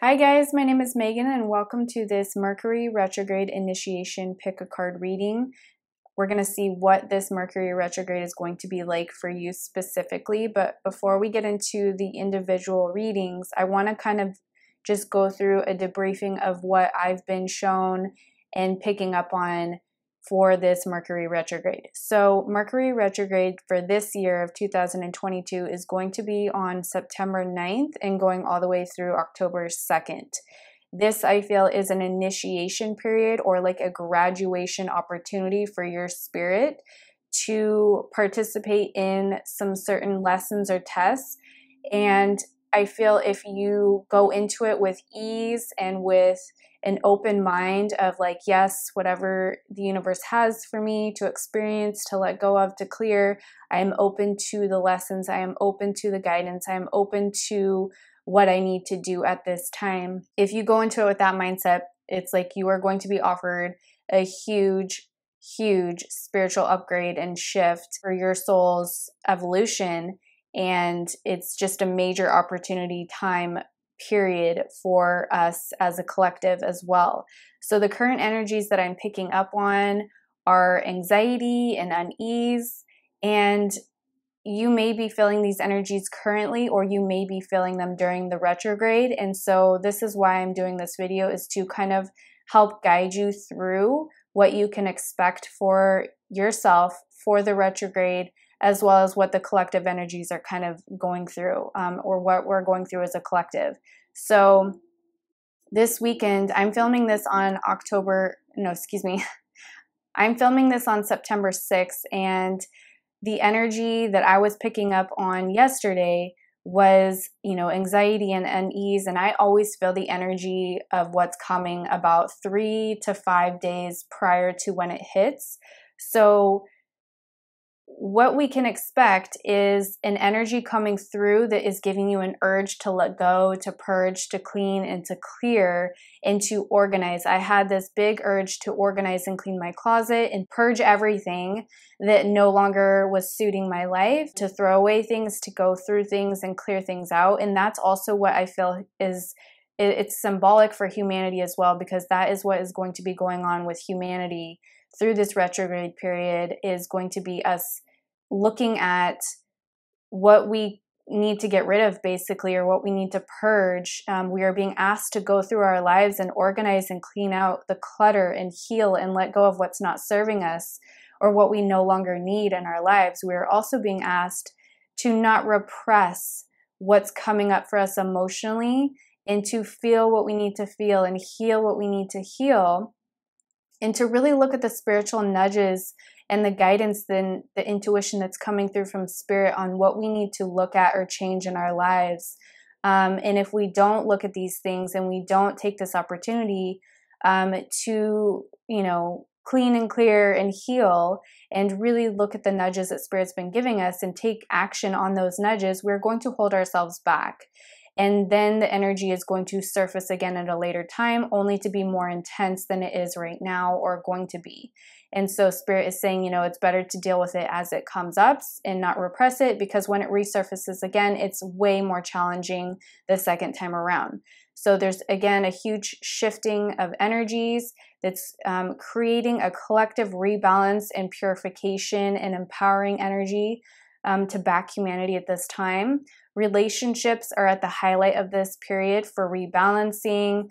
Hi guys, my name is Megan and welcome to this Mercury Retrograde Initiation Pick a Card reading. We're going to see what this Mercury Retrograde is going to be like for you specifically, but before we get into the individual readings, I want to kind of just go through a debriefing of what I've been shown and picking up on for this Mercury Retrograde. So Mercury Retrograde for this year of 2022 is going to be on September 9th and going all the way through October 2nd. This, I feel, is an initiation period or like a graduation opportunity for your spirit to participate in some certain lessons or tests. And I feel if you go into it with ease and with an open mind of like, yes, whatever the universe has for me to experience, to let go of, to clear, I am open to the lessons, I am open to the guidance, I am open to what I need to do at this time. If you go into it with that mindset, it's like you are going to be offered a huge spiritual upgrade and shift for your soul's evolution. And it's just a major opportunity time period for us as a collective as well. So the current energies that I'm picking up on are anxiety and unease, and you may be feeling these energies currently, or you may be feeling them during the retrograde. And so this is why I'm doing this video, is to kind of help guide you through what you can expect for yourself for the retrograde, as well as what the collective energies are kind of going through, or what we're going through as a collective. So this weekend, I'm filming this on I'm filming this on September 6th, and the energy that I was picking up on yesterday was, anxiety and unease. And I always feel the energy of what's coming about 3 to 5 days prior to when it hits. So what we can expect is an energy coming through that is giving you an urge to let go, to purge, to clean, and to clear, and to organize. I had this big urge to organize and clean my closet and purge everything that no longer was suiting my life, to throw away things, to go through things and clear things out. And that's also what I feel is it's symbolic for humanity as well, because that is what is going to be going on with humanity through this retrograde period, is going to be us looking at what we need to get rid of, basically, or what we need to purge. We are being asked to go through our lives and organize and clean out the clutter and heal and let go of what's not serving us or what we no longer need in our lives. We are also being asked to not repress what's coming up for us emotionally, and to feel what we need to feel and heal what we need to heal, and to really look at the spiritual nudges and the guidance, then the intuition that's coming through from spirit on what we need to look at or change in our lives. And if we don't look at these things and we don't take this opportunity to, clean and clear and heal and really look at the nudges that spirit's been giving us and take action on those nudges, we're going to hold ourselves back. And then the energy is going to surface again at a later time, only to be more intense than it is right now or going to be. And so spirit is saying, it's better to deal with it as it comes up and not repress it, because when it resurfaces again, it's way more challenging the second time around. So there's, again, a huge shifting of energies that's creating a collective rebalance and purification and empowering energy to back humanity at this time. Relationships are at the highlight of this period for rebalancing,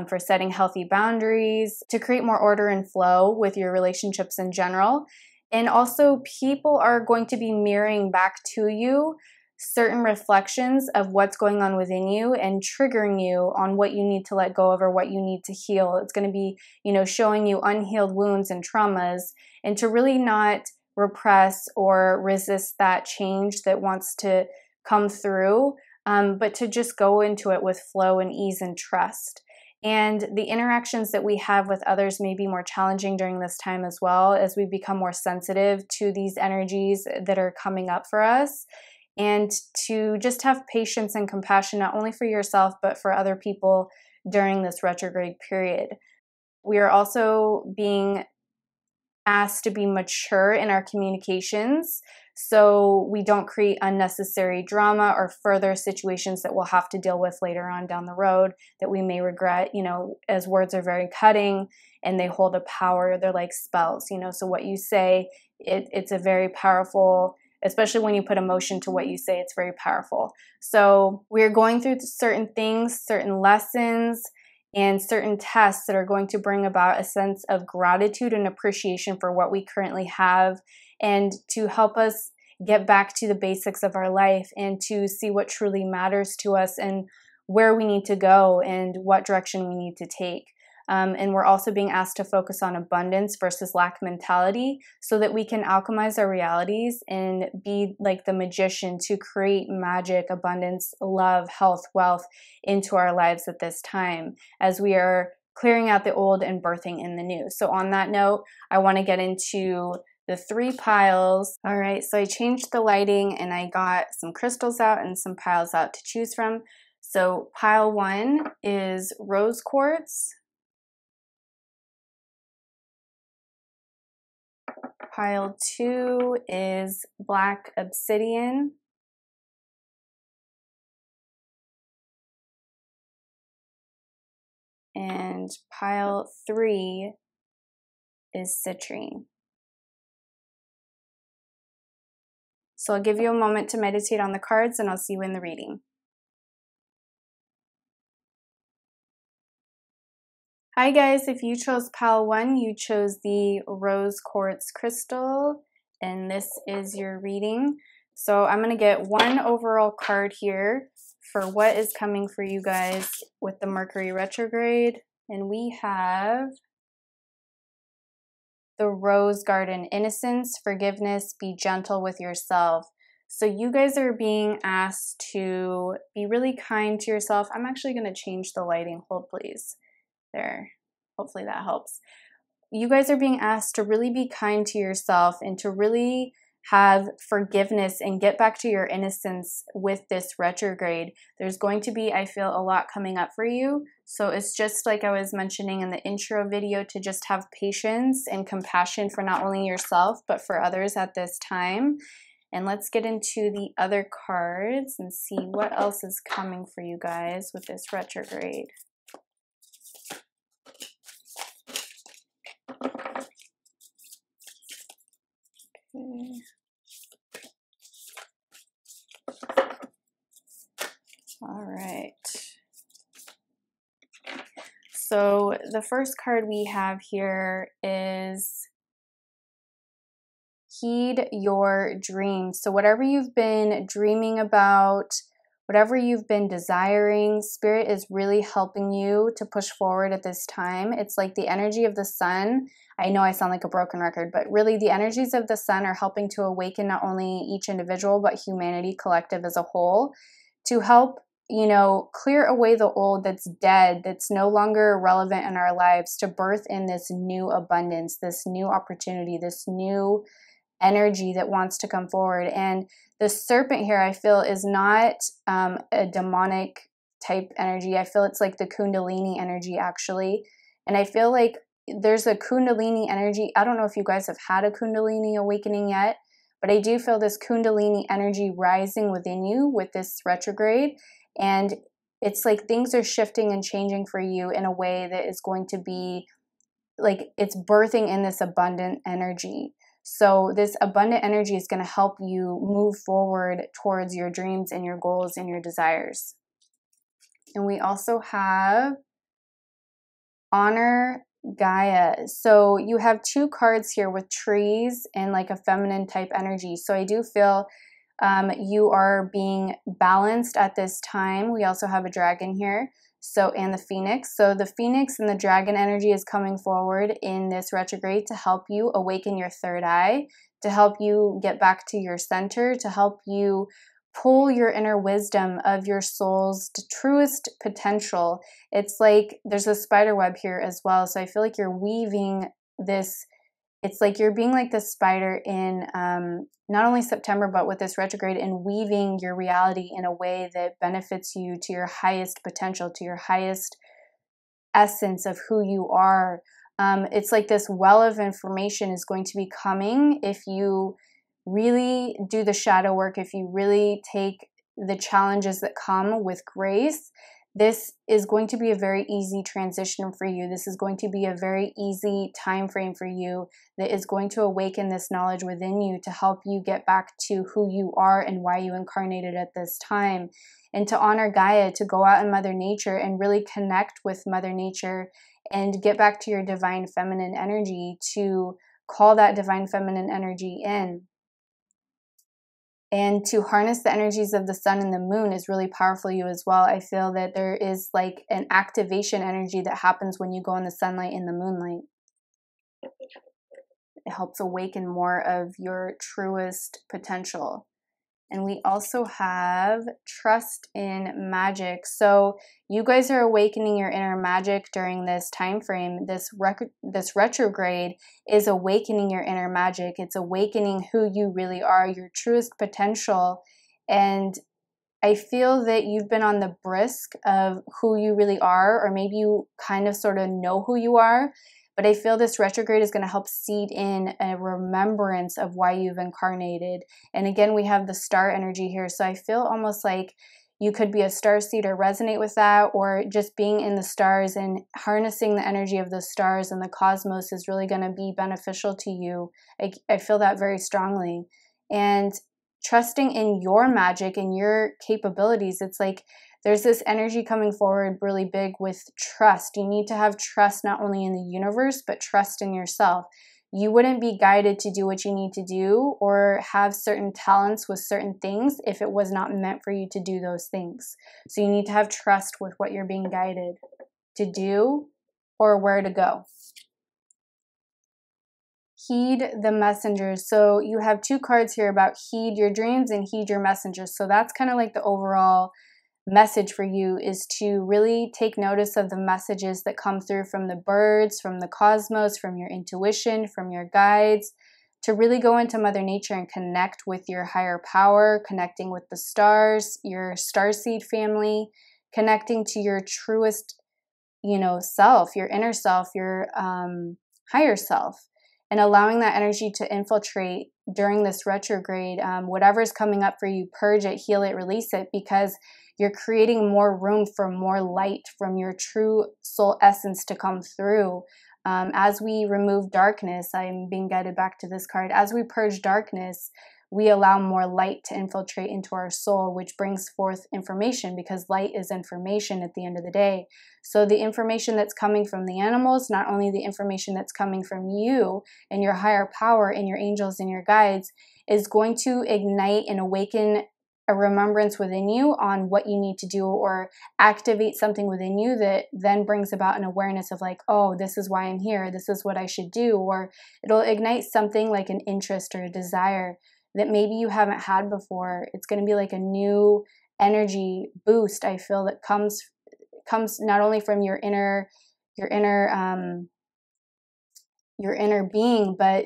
for setting healthy boundaries, to create more order and flow with your relationships in general. And also, people are going to be mirroring back to you certain reflections of what's going on within you and triggering you on what you need to let go of or what you need to heal. It's going to be, showing you unhealed wounds and traumas, and to really not repress or resist that change that wants to come through, but to just go into it with flow and ease and trust. And the interactions that we have with others may be more challenging during this time as well, as we become more sensitive to these energies that are coming up for us, and to just have patience and compassion, not only for yourself, but for other people during this retrograde period. We are also being asked to be mature in our communications. so we don't create unnecessary drama or further situations that we'll have to deal with later on down the road that we may regret, you know, as words are very cutting and they hold a power. They're like spells, you know, so what you say, it's a very powerful, especially when you put emotion to what you say, it's very powerful. So we're going through certain things, certain lessons, and certain tests that are going to bring about a sense of gratitude and appreciation for what we currently have, and to help us get back to the basics of our life and to see what truly matters to us and where we need to go and what direction we need to take. And we're also being asked to focus on abundance versus lack mentality so that we can alchemize our realities and be like the magician to create magic, abundance, love, health, wealth into our lives at this time as we are clearing out the old and birthing in the new. So on that note, I want to get into the 3 piles. All right, so I changed the lighting and I got some crystals out and some piles out to choose from. So pile 1 is rose quartz. Pile 2 is black obsidian. And pile 3 is citrine. So I'll give you a moment to meditate on the cards and I'll see you in the reading. Hi guys, if you chose pile 1, you chose the rose quartz crystal, and this is your reading. So I'm going to get one overall card here for what is coming for you guys with the Mercury retrograde. And we have the Rose Garden, innocence, forgiveness, be gentle with yourself. So you guys are being asked to be really kind to yourself. I'm actually going to change the lighting. Hold please. There. Hopefully that helps. You guys are being asked to really be kind to yourself and to really have forgiveness and get back to your innocence with this retrograde. There's going to be, I feel, a lot coming up for you. So it's just like I was mentioning in the intro video, to just have patience and compassion for not only yourself, but for others at this time. And let's get into the other cards and see what else is coming for you guys with this retrograde. Okay. All right. So the first card we have here is heed your dreams. So whatever you've been dreaming about, whatever you've been desiring, Spirit is really helping you to push forward at this time. It's like the energy of the sun. I know I sound like a broken record, but really the energies of the sun are helping to awaken not only each individual, but humanity collective as a whole, to help, you know, clear away the old that's dead, that's no longer relevant in our lives, to birth in this new abundance, this new opportunity, this new energy that wants to come forward. And the serpent here, I feel, is not a demonic type energy. I feel it's like the Kundalini energy, actually. And I feel like there's a Kundalini energy. I don't know if you guys have had a Kundalini awakening yet, but I do feel this Kundalini energy rising within you with this retrograde. And it's like things are shifting and changing for you in a way that is going to be like it's birthing in this abundant energy. So this abundant energy is going to help you move forward towards your dreams and your goals and your desires. And we also have honor Gaia. So you have 2 cards here with trees and like a feminine type energy. So I do feel you are being balanced at this time. We also have a dragon here. So, and the phoenix. So the phoenix and the dragon energy is coming forward in this retrograde to help you awaken your third eye, to help you get back to your center, to help you pull your inner wisdom of your soul's truest potential. It's like there's a spider web here as well. So I feel like you're weaving this. It's like you're being like the spider in not only September, but with this retrograde, and weaving your reality in a way that benefits you to your highest potential, to your highest essence of who you are. It's like this well of information is going to be coming if you really do the shadow work, if you really take the challenges that come with grace, this is going to be a very easy transition for you. This is going to be a very easy time frame for you that is going to awaken this knowledge within you to help you get back to who you are and why you incarnated at this time. And to honor Gaia, to go out in Mother Nature and really connect with Mother Nature and get back to your divine feminine energy, to call that divine feminine energy in. And to harness the energies of the sun and the moon is really powerful for you as well. I feel that there is like an activation energy that happens when you go in the sunlight and the moonlight. It helps awaken more of your truest potential. And we also have trust in magic. So you guys are awakening your inner magic during this time frame. This retrograde is awakening your inner magic. It's awakening who you really are, your truest potential. And I feel that you've been on the brisk of who you really are, or maybe you kind of sort of know who you are. But I feel this retrograde is going to help seed in a remembrance of why you've incarnated. And again, we have the star energy here. So I feel almost like you could be a star seed or resonate with that, or just being in the stars and harnessing the energy of the stars and the cosmos is really going to be beneficial to you. I feel that very strongly. And trusting in your magic and your capabilities, it's like there's this energy coming forward really big with trust. You need to have trust not only in the universe, but trust in yourself. You wouldn't be guided to do what you need to do or have certain talents with certain things if it was not meant for you to do those things. So you need to have trust with what you're being guided to do or where to go. Heed the messengers. So you have two cards here about heed your dreams and heed your messengers. So that's kind of like the overall message for you, is to really take notice of the messages that come through from the birds, from the cosmos, from your intuition, from your guides, to really go into Mother Nature and connect with your higher power, connecting with the stars, your starseed family, connecting to your truest, self, your inner self, your higher self, and allowing that energy to infiltrate during this retrograde. Whatever's coming up for you, purge it, heal it, release it, because you're creating more room for more light from your true soul essence to come through. As we remove darkness, I'm being guided back to this card. As we purge darkness, we allow more light to infiltrate into our soul, which brings forth information, because light is information at the end of the day. So the information that's coming from the animals, not only the information that's coming from you and your higher power and your angels and your guides, is going to ignite and awaken a remembrance within you on what you need to do, or activate something within you that then brings about an awareness of like, oh, this is why I'm here. This is what I should do. Or it'll ignite something like an interest or a desire that maybe you haven't had before. It's going to be like a new energy boost, I feel, that comes not only from your inner being, but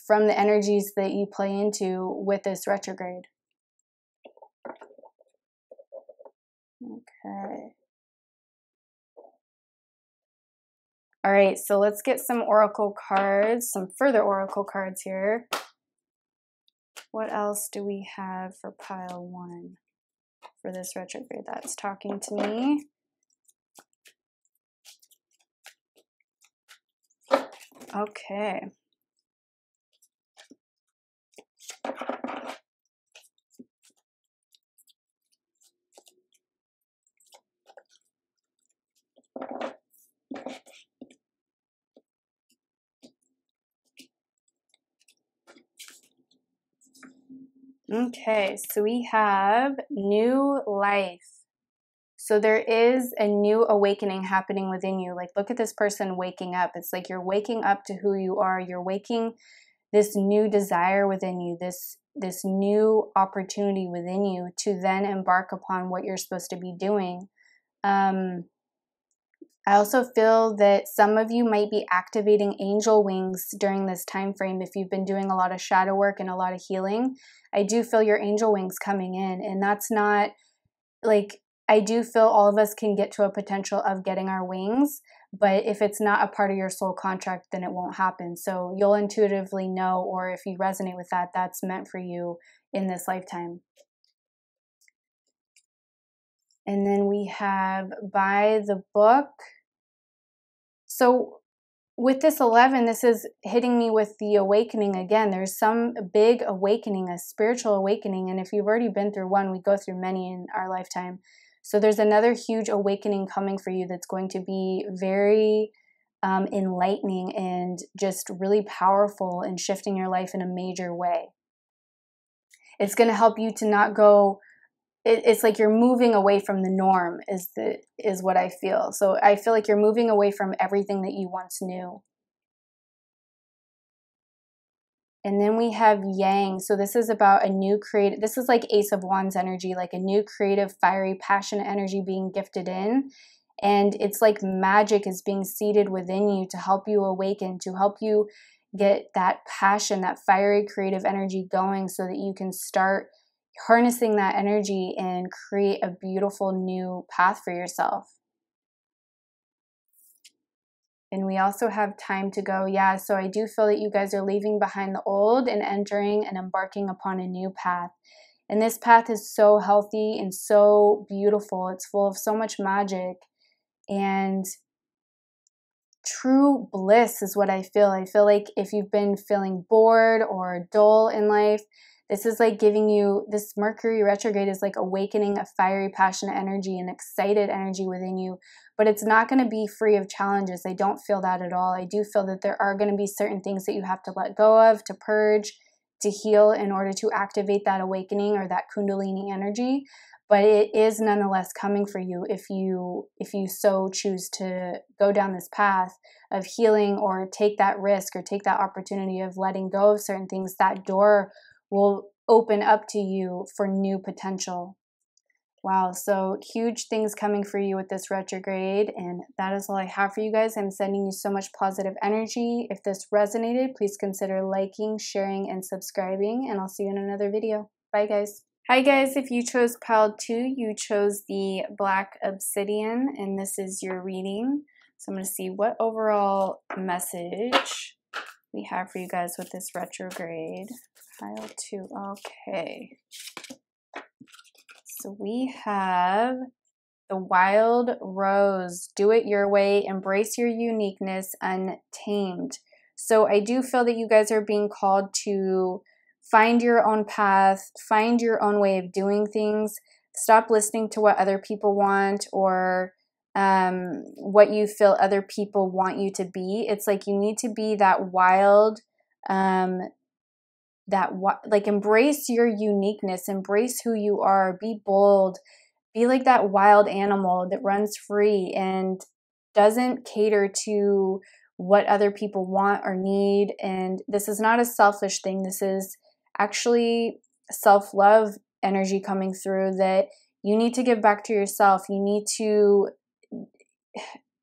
from the energies that you play into with this retrograde. Okay. All right, so let's get some oracle cards, some further oracle cards here. What else do we have for pile one for this retrograde that's talking to me? Okay. Okay, so we have new life. So there is a new awakening happening within you. Like, look at this person waking up. It's like you're waking up to who you are. You're waking this new desire within you, this new opportunity within you to then embark upon what you're supposed to be doing. I also feel that some of you might be activating angel wings during this time frame. If you've been doing a lot of shadow work and a lot of healing, I do feel your angel wings coming in. And that's not like, I do feel all of us can get to a potential of getting our wings, but if it's not a part of your soul contract, then it won't happen. So you'll intuitively know, or if you resonate with that, that's meant for you in this lifetime. And then we have by the book. So with this 11, this is hitting me with the awakening again. There's some big awakening, a spiritual awakening. And if you've already been through one, we go through many in our lifetime. So there's another huge awakening coming for you that's going to be very enlightening and just really powerful in shifting your life in a major way. It's going to help you to not go, it's like you're moving away from the norm is what I feel. So I feel like you're moving away from everything that you once knew. And then we have Yang. So this is about a new creative, this is like Ace of Wands energy, like a new creative, fiery, passionate energy being gifted in. And it's like magic is being seeded within you to help you awaken, to help you get that passion, that fiery, creative energy going so that you can start harnessing that energy and create a beautiful new path for yourself. And we also have time to go. Yeah, so I do feel that you guys are leaving behind the old and entering and embarking upon a new path. And this path is so healthy and so beautiful. It's full of so much magic and true bliss is what I feel. I feel like if you've been feeling bored or dull in life, this is like giving you, this Mercury retrograde is like awakening a fiery, passionate energy and excited energy within you. But it's not going to be free of challenges. I don't feel that at all. I do feel that there are going to be certain things that you have to let go of, to purge, to heal in order to activate that awakening or that Kundalini energy. But it is nonetheless coming for you if you so choose to go down this path of healing or take that risk or take that opportunity of letting go of certain things. That door will open up to you for new potential. Wow, so huge things coming for you with this retrograde, and that is all I have for you guys. I'm sending you so much positive energy. If this resonated, please consider liking, sharing, and subscribing, and I'll see you in another video. Bye, guys. Hi, guys. If you chose pile 2, you chose the Black Obsidian, and this is your reading. So I'm going to see what overall message we have for you guys with this retrograde. Pile 2. Okay. So we have the Wild Rose. Do it your way. Embrace your uniqueness untamed. So I do feel that you guys are being called to find your own path, find your own way of doing things. Stop listening to what other people want or what you feel other people want you to be. It's like you need to be that wild, like embrace your uniqueness, embrace who you are, be bold, be like that wild animal that runs free and doesn't cater to what other people want or need. And this is not a selfish thing. This is actually self-love energy coming through that you need to give back to yourself. You need to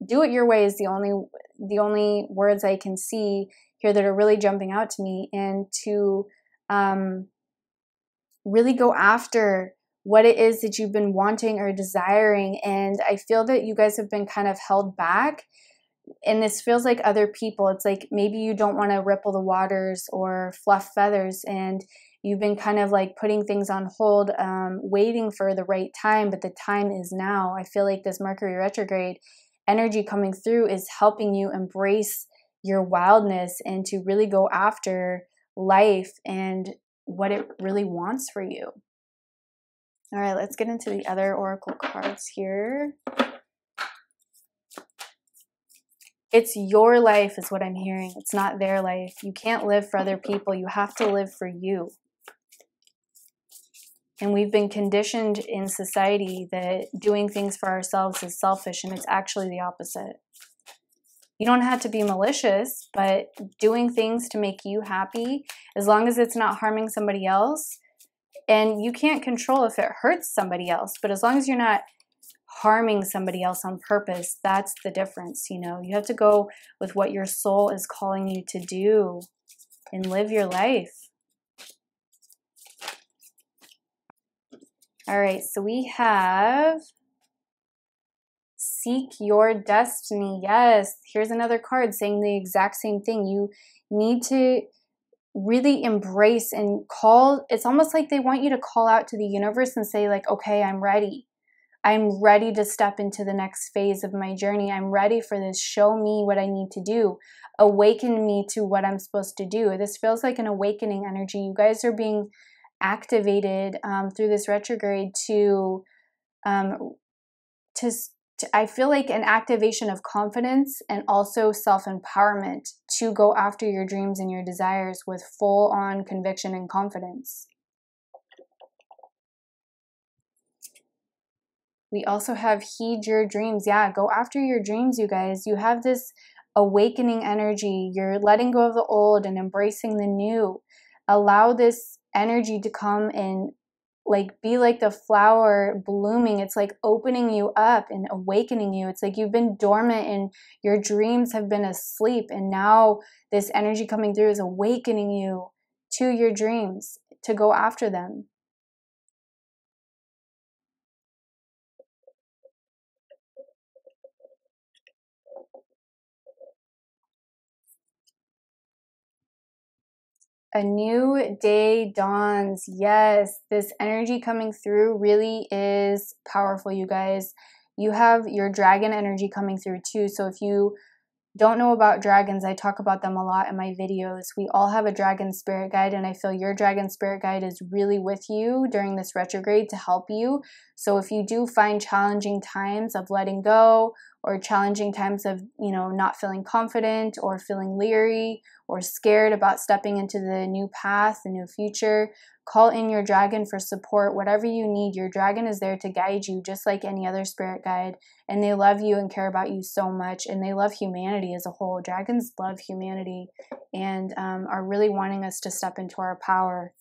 do it your way is the only words I can see here that are really jumping out to me, and to really go after what it is that you've been wanting or desiring. And I feel that you guys have been kind of held back, and this feels like other people. It's like maybe you don't want to ripple the waters or fluff feathers, and you've been kind of like putting things on hold, waiting for the right time, but the time is now. I feel like this Mercury retrograde energy coming through is helping you embrace your wildness and to really go after life and what it really wants for you. All right, let's get into the other oracle cards here. It's your life is what I'm hearing. It's not their life. You can't live for other people. You have to live for you. And we've been conditioned in society that doing things for ourselves is selfish, and it's actually the opposite. You don't have to be malicious, but doing things to make you happy, as long as it's not harming somebody else, and you can't control if it hurts somebody else, but as long as you're not harming somebody else on purpose, that's the difference. You know, you have to go with what your soul is calling you to do and live your life. All right, so we have seek your destiny. Yes, here's another card saying the exact same thing. You need to really embrace and call. It's almost like they want you to call out to the universe and say like, okay, I'm ready. I'm ready to step into the next phase of my journey. I'm ready for this. Show me what I need to do. Awaken me to what I'm supposed to do. This feels like an awakening energy. You guys are being activated through this retrograde to I feel like an activation of confidence and also self-empowerment to go after your dreams and your desires with full-on conviction and confidence. We also have heed your dreams. Yeah, go after your dreams, you guys. You have this awakening energy. You're letting go of the old and embracing the new. Allow this energy to come and like be like the flower blooming. It's like opening you up and awakening you. It's like you've been dormant and your dreams have been asleep, and now this energy coming through is awakening you to your dreams to go after them. A new day dawns. Yes, this energy coming through really is powerful, you guys. You have your dragon energy coming through too. So if you don't know about dragons, I talk about them a lot in my videos. We all have a dragon spirit guide, and I feel your dragon spirit guide is really with you during this retrograde to help you. So if you do find challenging times of letting go, or challenging times of, you know, not feeling confident or feeling leery or scared about stepping into the new path, the new future, call in your dragon for support. Whatever you need, your dragon is there to guide you just like any other spirit guide. And they love you and care about you so much. And they love humanity as a whole. Dragons love humanity and are really wanting us to step into our power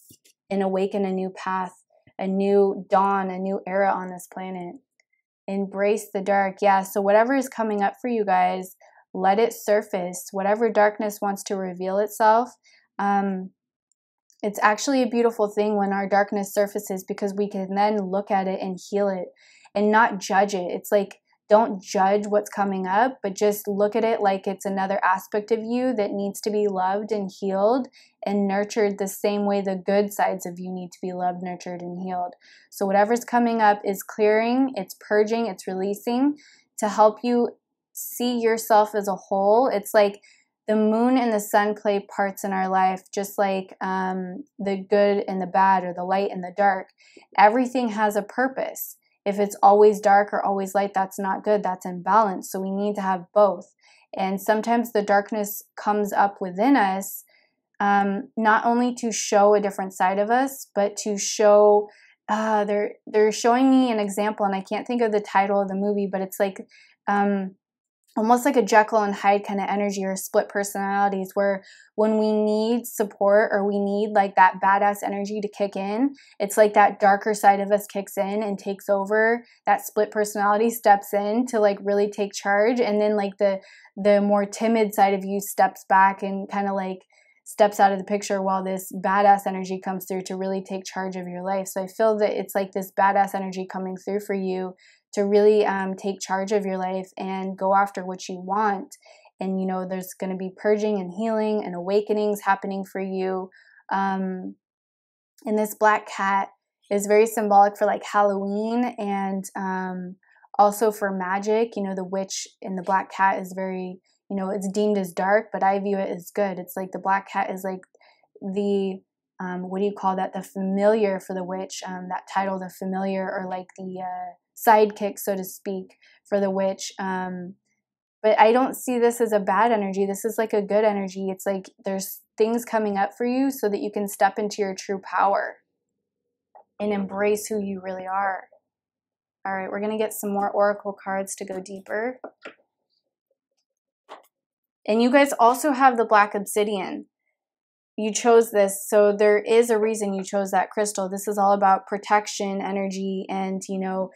and awaken a new path, a new dawn, a new era on this planet. Embrace the dark. Yeah, so whatever is coming up for you guys, let it surface. Whatever darkness wants to reveal itself, it's actually a beautiful thing when our darkness surfaces, because we can then look at it and heal it and not judge it. It's like, don't judge what's coming up, but just look at it like it's another aspect of you that needs to be loved and healed and nurtured the same way the good sides of you need to be loved, nurtured, and healed. So whatever's coming up is clearing, it's purging, it's releasing to help you see yourself as a whole. It's like the moon and the sun play parts in our life, just like the good and the bad, or the light and the dark. Everything has a purpose. If it's always dark or always light, that's not good. That's imbalance. So we need to have both. And sometimes the darkness comes up within us, not only to show a different side of us, but to show, they're showing me an example, and I can't think of the title of the movie, but it's like, almost like a Jekyll and Hyde kind of energy, or split personalities, where when we need support or we need like that badass energy to kick in, it's like that darker side of us kicks in and takes over. That split personality steps in to like really take charge, and then like the more timid side of you steps back and kind of like steps out of the picture while this badass energy comes through to really take charge of your life. So I feel that it's like this badass energy coming through for you to really take charge of your life and go after what you want. And, you know, there's going to be purging and healing and awakenings happening for you. And this black cat is very symbolic for like Halloween, and also for magic. You know, the witch in the black cat is very, you know, it's deemed as dark, but I view it as good. It's like the black cat is like the, what do you call that? The familiar for the witch, that title, the familiar, or like the sidekick, so to speak, for the witch. But I don't see this as a bad energy. This is like a good energy. It's like there's things coming up for you so that you can step into your true power and embrace who you really are. All right, we're going to get some more oracle cards to go deeper. And you guys also have the black obsidian. You chose this, so there is a reason you chose that crystal. This is all about protection, energy, and you know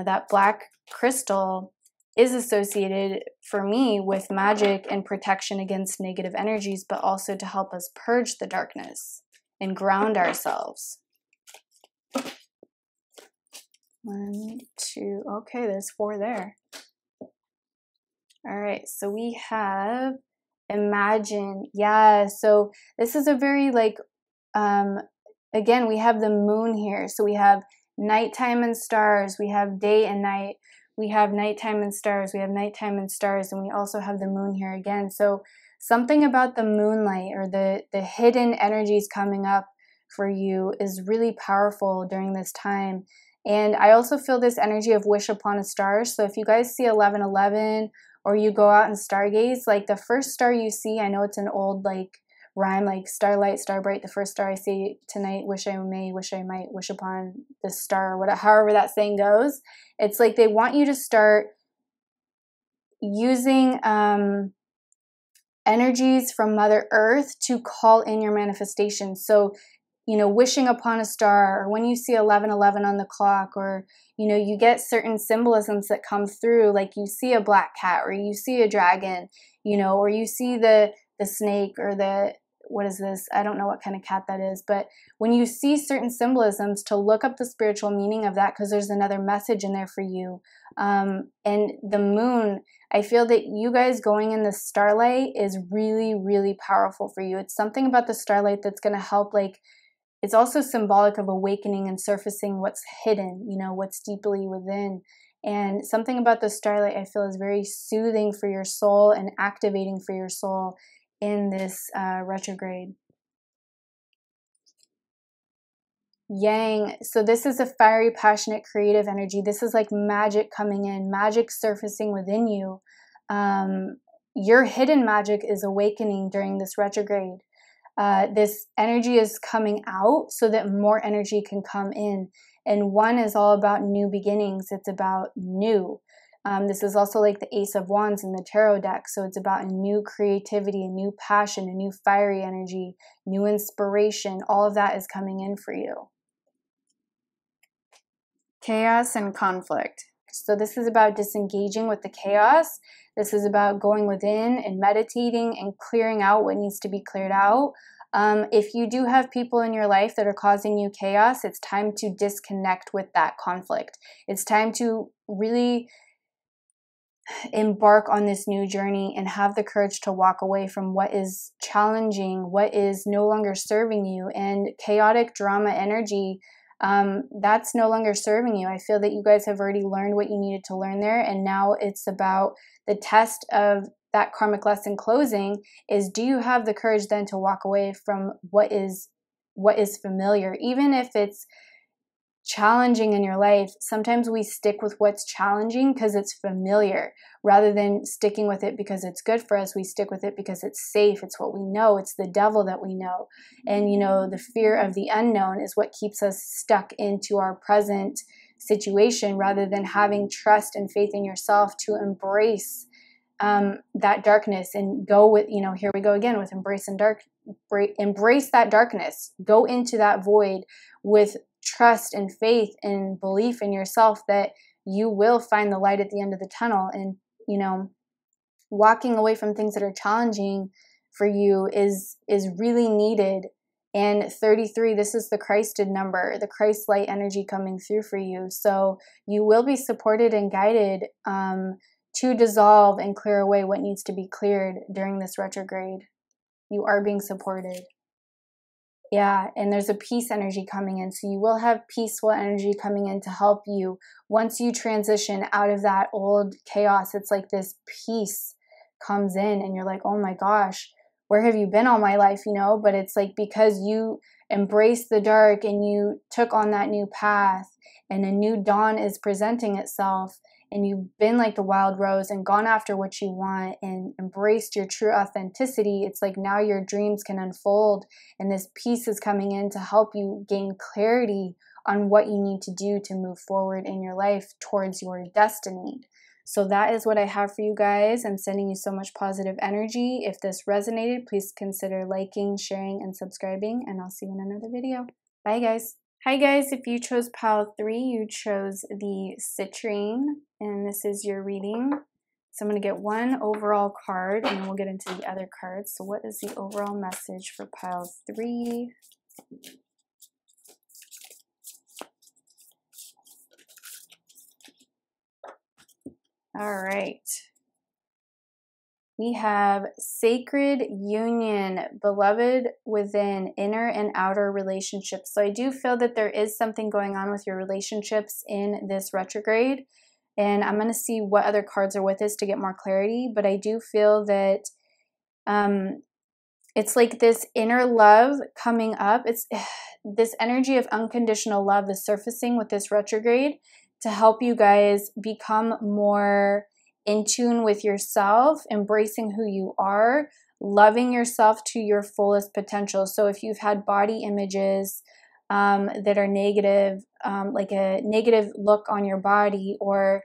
that black crystal is associated for me with magic and protection against negative energies, but also to help us purge the darkness and ground ourselves. 1, 2, okay, there's 4 there. All right, so we have imagine. Yeah, so this is a very like, again, we have the moon here. So we have nighttime and stars, we have day and night, we have nighttime and stars, we have nighttime and stars, and we also have the moon here again. So something about the moonlight or the hidden energies coming up for you is really powerful during this time. And I also feel this energy of wish upon a star. So if you guys see 1111 or you go out and stargaze, like the first star you see, I know it's an old like rhyme, like starlight, star bright, the first star I see tonight, wish I may, wish I might, wish upon this star, or whatever, however that saying goes. It's like they want you to start using energies from Mother Earth to call in your manifestation. So, you know, wishing upon a star, or when you see 1111 on the clock, or, you know, you get certain symbolisms that come through, like you see a black cat, or you see a dragon, you know, or you see the snake, or the, what is this? I don't know what kind of cat that is, but when you see certain symbolisms, to look up the spiritual meaning of that, because there's another message in there for you. And the moon, I feel that you guys going in the starlight is really, really powerful for you. It's something about the starlight that's going to help, like, it's also symbolic of awakening and surfacing what's hidden, you know, what's deeply within. And something about the starlight I feel is very soothing for your soul and activating for your soul in this retrograde. Yang, so this is a fiery, passionate, creative energy. This is like magic coming in, magic surfacing within you. Your hidden magic is awakening during this retrograde. This energy is coming out so that more energy can come in. And one is all about new beginnings. It's about new. This is also like the Ace of Wands in the tarot deck. So it's about a new creativity, a new passion, a new fiery energy, new inspiration. All of that is coming in for you. Chaos and conflict. So this is about disengaging with the chaos. This is about going within and meditating and clearing out what needs to be cleared out. If you do have people in your life that are causing you chaos, it's time to disconnect with that conflict. It's time to really embark on this new journey and have the courage to walk away from what is challenging, what is no longer serving you. And chaotic drama energy, that's no longer serving you. I feel that you guys have already learned what you needed to learn there, and now it's about the test of that karmic lesson closing is, do you have the courage then to walk away from what is familiar, even if it's challenging in your life? Sometimes we stick with what's challenging because it's familiar, rather than sticking with it because it's good for us. We stick with it because it's safe. It's what we know. It's the devil that we know. And, you know, the fear of the unknown is what keeps us stuck into our present situation, rather than having trust and faith in yourself to embrace that darkness and go with, you know, here we go again with embrace that darkness. Go into that void with trust and faith and belief in yourself that you will find the light at the end of the tunnel. And, you know, walking away from things that are challenging for you is really needed. And 33, this is the Christed number, the Christ light energy coming through for you. So you will be supported and guided to dissolve and clear away what needs to be cleared during this retrograde. You are being supported. Yeah, and there's a peace energy coming in. So you will have peaceful energy coming in to help you. Once you transition out of that old chaos, it's like this peace comes in and you're like, oh my gosh, where have you been all my life, you know? But it's like because you embraced the dark and you took on that new path and a new dawn is presenting itself, and you've been like the wild rose and gone after what you want and embraced your true authenticity, it's like now your dreams can unfold, and this peace is coming in to help you gain clarity on what you need to do to move forward in your life towards your destiny. So that is what I have for you guys. I'm sending you so much positive energy. If this resonated, please consider liking, sharing, and subscribing, and I'll see you in another video. Bye, guys. Hi guys, if you chose pile 3, you chose the Citrine, and this is your reading. So I'm going to get one overall card, and then we'll get into the other cards. So what is the overall message for pile 3? All right. We have sacred union, beloved within, inner and outer relationships. So I do feel that there is something going on with your relationships in this retrograde. And I'm going to see what other cards are with this to get more clarity. But I do feel that it's like this inner love coming up. It's this energy of unconditional love is surfacing with this retrograde to help you guys become more in tune with yourself, embracing who you are, loving yourself to your fullest potential. So if you've had body images that are negative, like a negative look on your body, or,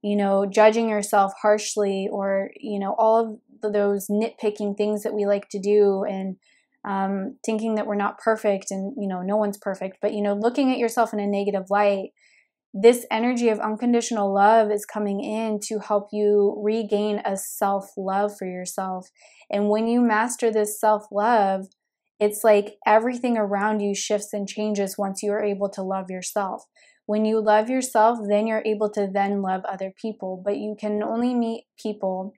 you know, judging yourself harshly, or, you know, all of those nitpicking things that we like to do, and thinking that we're not perfect, and, you know, no one's perfect, but, you know, looking at yourself in a negative light, this energy of unconditional love is coming in to help you regain a self-love for yourself. And when you master this self-love, it's like everything around you shifts and changes once you are able to love yourself. When you love yourself, then you're able to then love other people. But you can only meet people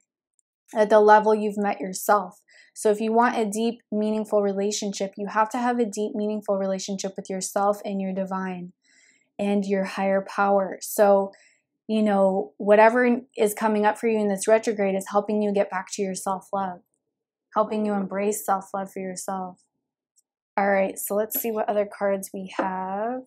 at the level you've met yourself. So if you want a deep, meaningful relationship, you have to have a deep, meaningful relationship with yourself and your divine and your higher power. So, you know, whatever is coming up for you in this retrograde is helping you get back to your self-love, helping you embrace self-love for yourself. All right, so let's see what other cards we have.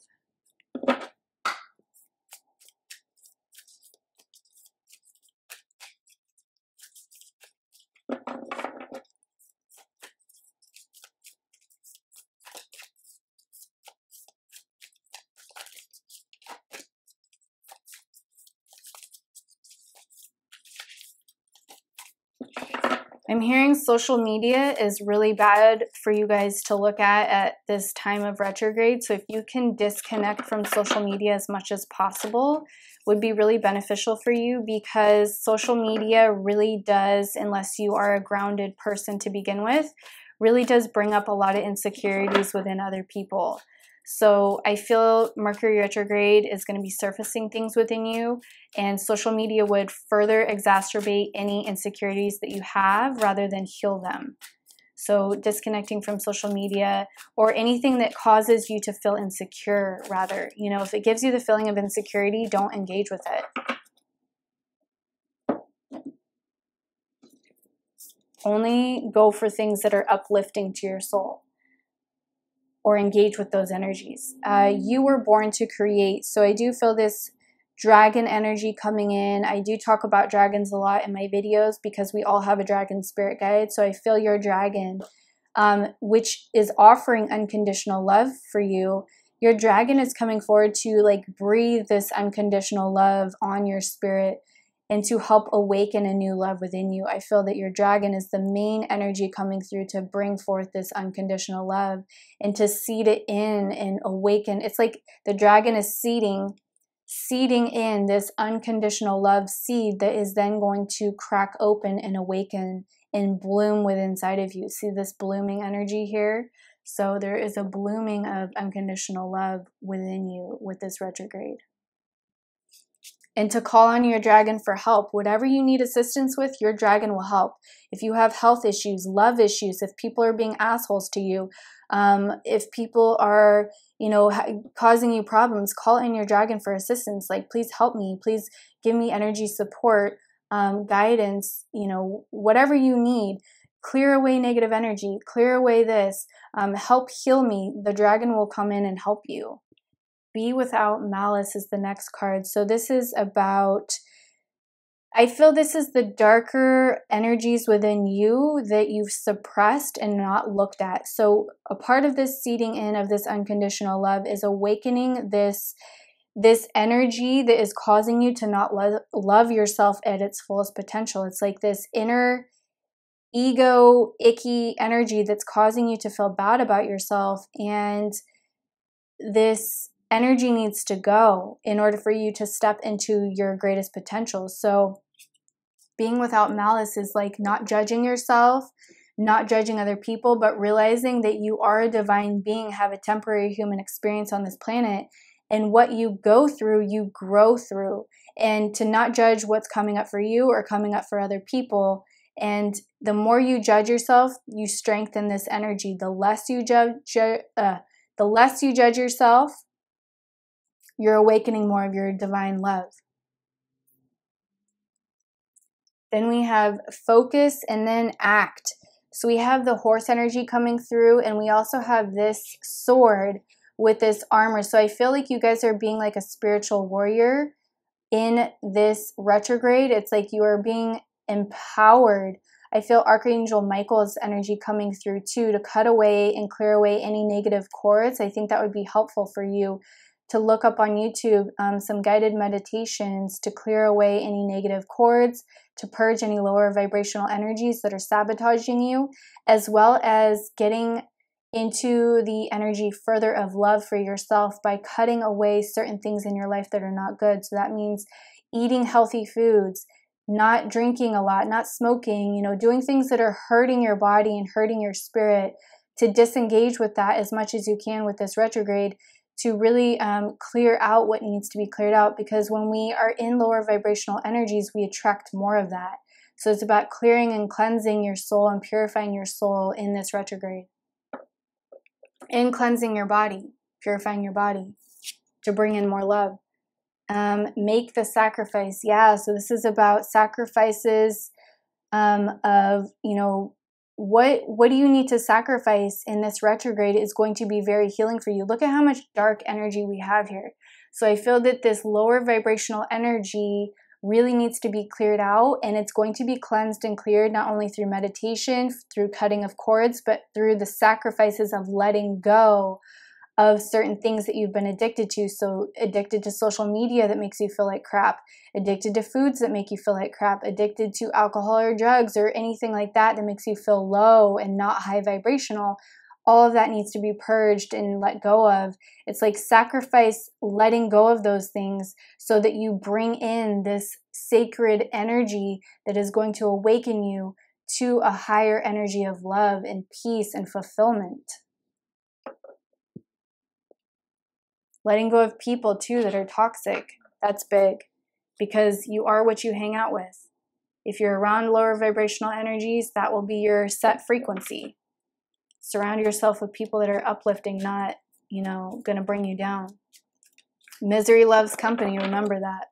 I'm hearing social media is really bad for you guys to look at this time of retrograde. So if you can disconnect from social media as much as possible, would be really beneficial for you, because social media really does, unless you are a grounded person to begin with, really does bring up a lot of insecurities within other people. So I feel Mercury retrograde is going to be surfacing things within you, and social media would further exacerbate any insecurities that you have rather than heal them. So disconnecting from social media, or anything that causes you to feel insecure, rather. You know, if it gives you the feeling of insecurity, don't engage with it. Only go for things that are uplifting to your soul, or engage with those energies. You were born to create. So I do feel this dragon energy coming in. I do talk about dragons a lot in my videos because we all have a dragon spirit guide. So I feel your dragon, which is offering unconditional love for you. Your dragon is coming forward to like breathe this unconditional love on your spirit and to help awaken a new love within you. I feel that your dragon is the main energy coming through to bring forth this unconditional love and to seed it in and awaken. It's like the dragon is seeding in this unconditional love seed that is then going to crack open and awaken and bloom within inside of you. See this blooming energy here? So there is a blooming of unconditional love within you with this retrograde. And to call on your dragon for help. Whatever you need assistance with, your dragon will help. If you have health issues, love issues, if people are being assholes to you, if people are, you know, causing you problems, call in your dragon for assistance. Like, please help me. Please give me energy support, guidance, you know, whatever you need. Clear away negative energy. Clear away this. Help heal me. The dragon will come in and help you. Be without malice is the next card. So this is about, I feel this is the darker energies within you that you've suppressed and not looked at. So a part of this seeding in of this unconditional love is awakening this energy that is causing you to not love yourself at its fullest potential. It's like this inner ego, icky energy that's causing you to feel bad about yourself, and this energy needs to go in order for you to step into your greatest potential. So being without malice is like not judging yourself, not judging other people, but realizing that you are a divine being, have a temporary human experience on this planet, and what you go through, you grow through. And to not judge what's coming up for you or coming up for other people And the more you judge yourself, you strengthen this energy. The less you judge yourself, you're awakening more of your divine love. Then we have focus and then act. So we have the horse energy coming through, and we also have this sword with this armor. So I feel like you guys are being like a spiritual warrior in this retrograde. It's like you are being empowered. I feel Archangel Michael's energy coming through too, to cut away and clear away any negative cords. I think that would be helpful for you to look up on YouTube some guided meditations to clear away any negative cords, to purge any lower vibrational energies that are sabotaging you, as well as getting into the energy further of love for yourself by cutting away certain things in your life that are not good. So that means eating healthy foods, not drinking a lot, not smoking, you know, doing things that are hurting your body and hurting your spirit, to disengage with that as much as you can with this retrograde, to really clear out what needs to be cleared out, because when we are in lower vibrational energies, we attract more of that. So it's about clearing and cleansing your soul and purifying your soul in this retrograde. And cleansing your body, purifying your body to bring in more love. Make the sacrifice. Yeah, so this is about sacrifices of, you know, what do you need to sacrifice in this retrograde is going to be very healing for you. Look at how much dark energy we have here. So I feel that this lower vibrational energy really needs to be cleared out, and it's going to be cleansed and cleared not only through meditation, through cutting of cords, but through the sacrifices of letting go of certain things that you've been addicted to. So addicted to social media that makes you feel like crap, addicted to foods that make you feel like crap, addicted to alcohol or drugs or anything like that that makes you feel low and not high vibrational. All of that needs to be purged and let go of. It's like sacrifice letting go of those things so that you bring in this sacred energy that is going to awaken you to a higher energy of love and peace and fulfillment. Letting go of people too that are toxic. That's big, because you are what you hang out with. If you're around lower vibrational energies, that will be your set frequency. Surround yourself with people that are uplifting, not, you know, going to bring you down. Misery loves company. Remember that.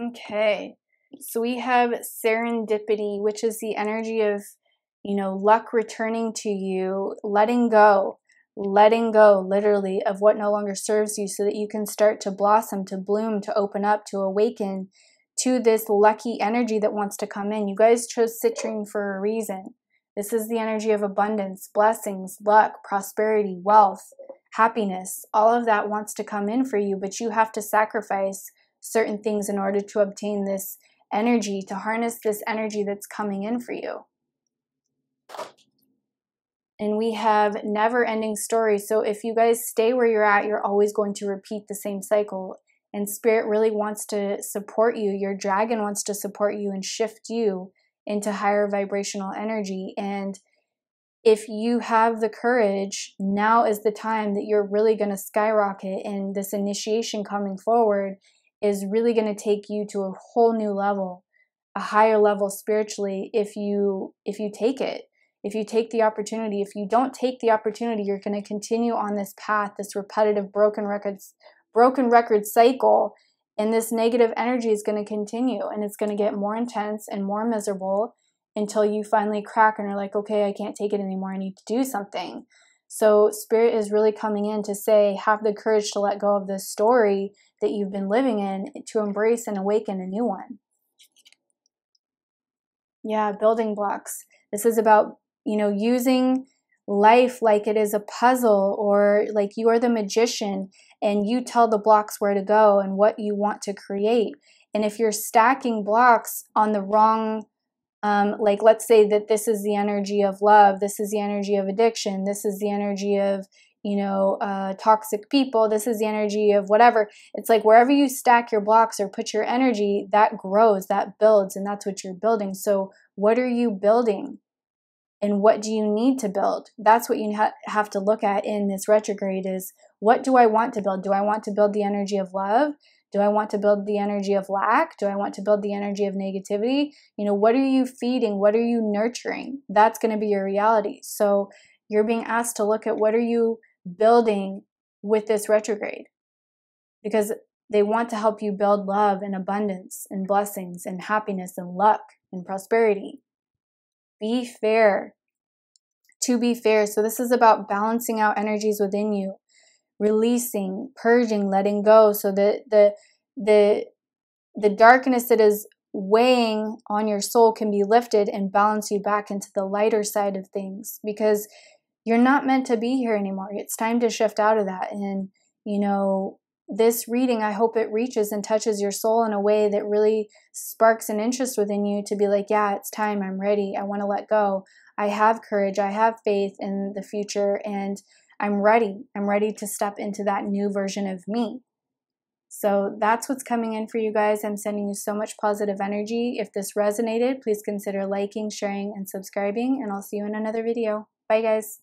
Okay, so we have serendipity, which is the energy of, you know, luck returning to you, letting go literally of what no longer serves you so that you can start to blossom, to bloom, to open up, to awaken to this lucky energy that wants to come in. You guys chose Citrine for a reason. This is the energy of abundance, blessings, luck, prosperity, wealth, happiness. All of that wants to come in for you, but you have to sacrifice certain things in order to obtain this energy, to harness this energy that's coming in for you. And we have never-ending stories. So if you guys stay where you're at, you're always going to repeat the same cycle. And Spirit really wants to support you. Your dragon wants to support you and shift you into higher vibrational energy. And if you have the courage, now is the time that you're really going to skyrocket, and this initiation coming forward is really going to take you to a whole new level, a higher level spiritually, if you take it, if you take the opportunity. If you don't take the opportunity, you're going to continue on this path, this repetitive broken record cycle, and this negative energy is going to continue, and it's going to get more intense and more miserable until you finally crack and are like, okay, I can't take it anymore, I need to do something. So Spirit is really coming in to say, have the courage to let go of this story that you've been living in, to embrace and awaken a new one. Yeah, building blocks. This is about, you know, using life like it is a puzzle, or like you are the magician and you tell the blocks where to go and what you want to create. And if you're stacking blocks on the wrong, like let's say that this is the energy of love, this is the energy of addiction, this is the energy of, toxic people. This is the energy of whatever. It's like wherever you stack your blocks or put your energy, that grows, that builds, and that's what you're building. So what are you building? And what do you need to build? That's what you have to look at in this retrograde is, what do I want to build? Do I want to build the energy of love? Do I want to build the energy of lack? Do I want to build the energy of negativity? What are you feeding? What are you nurturing? That's going to be your reality. So you're being asked to look at what are you building with this retrograde, because they want to help you build love and abundance and blessings and happiness and luck and prosperity. Be fair. To be fair. So this is about balancing out energies within you, releasing, purging, letting go, so that the darkness that is weighing on your soul can be lifted and balance you back into the lighter side of things, because you're not meant to be here anymore. It's time to shift out of that. And, this reading, I hope it reaches and touches your soul in a way that really sparks an interest within you to be like, yeah, it's time. I'm ready. I want to let go. I have courage. I have faith in the future, and I'm ready. I'm ready to step into that new version of me. So that's what's coming in for you guys. I'm sending you so much positive energy. If this resonated, please consider liking, sharing, and subscribing, and I'll see you in another video. Bye, guys.